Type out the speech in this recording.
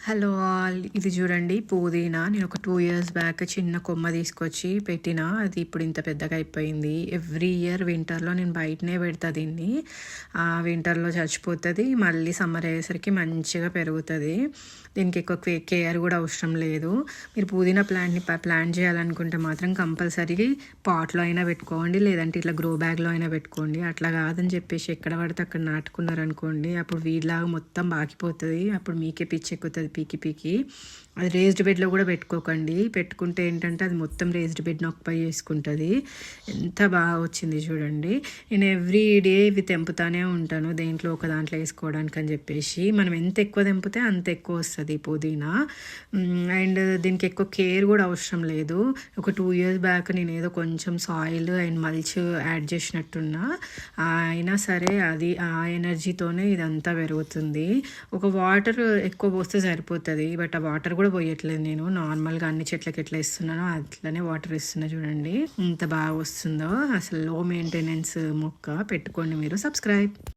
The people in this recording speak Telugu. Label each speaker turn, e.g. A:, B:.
A: హలో ఆల్, ఇది చూడండి పుదీనా. నేను ఒక 2 years బ్యాక్ చిన్న కొమ్మ తీసుకొచ్చి పెట్టిన. అది ఇప్పుడు ఇంత పెద్దగా అయిపోయింది. ఎవ్రీ ఇయర్ వింటర్లో నేను బయటనే పెడతా దీన్ని. వింటర్లో చచ్చిపోతుంది, మళ్ళీ సమ్మర్ అయ్యేసరికి మంచిగా పెరుగుతుంది. దీనికి ఎక్కువ కేర్ కూడా అవసరం లేదు. మీరు పుదీనా ప్లాంట్ని ప్లాంట్ చేయాలనుకుంటే మాత్రం కంపల్సరీ పాట్లో అయినా పెట్టుకోండి, లేదంటే ఇట్లా గ్రో బ్యాగ్లో అయినా పెట్టుకోండి. అట్లా కాదని చెప్పేసి ఎక్కడ పడితే అక్కడ నాటుకున్నారనుకోండి, అప్పుడు వీడిలాగా మొత్తం బాకిపోతుంది. అప్పుడు మీకే పిచ్చి ఎక్కుతుంది పీకి. అది రేజ్డ్ బెడ్లో కూడా పెట్టుకోకండి. పెట్టుకుంటే ఏంటంటే అది మొత్తం రేజ్డ్ బెడ్ని ఆక్యుపై చేసుకుంటుంది. ఎంత బాగా వచ్చింది చూడండి. నేను ఎవ్రీ డే ఇవి తెంపుతానే ఉంటాను, దేంట్లో ఒక దాంట్లో వేసుకోవడానికి అని చెప్పేసి. మనం ఎంత ఎక్కువ తెంపితే అంత ఎక్కువ వస్తుంది పుదీనా. అండ్ దీనికి ఎక్కువ కేర్ కూడా అవసరం లేదు. ఒక 2 years బ్యాక్ నేను ఏదో కొంచెం సాయిల్ అండ్ మల్చ్ యాడ్ చేసినట్టున్నా, అయినా సరే అది ఆ ఎనర్జీతోనే ఇదంతా పెరుగుతుంది. ఒక వాటర్ ఎక్కువ పోస్తే సరిపోతుంది, బట్ ఆ వాటర్ కూడా పోయట్లేదు. నేను నార్మల్గా అన్ని చెట్లకి ఎట్లా ఇస్తున్నానో అట్లనే వాటర్ ఇస్తున్నా. చూడండి ఎంత బాగా వస్తుందో. అసలు లో మెయింటెనెన్స్ మొక్క. పెట్టుకోండి మీరు. సబ్స్క్రైబ్.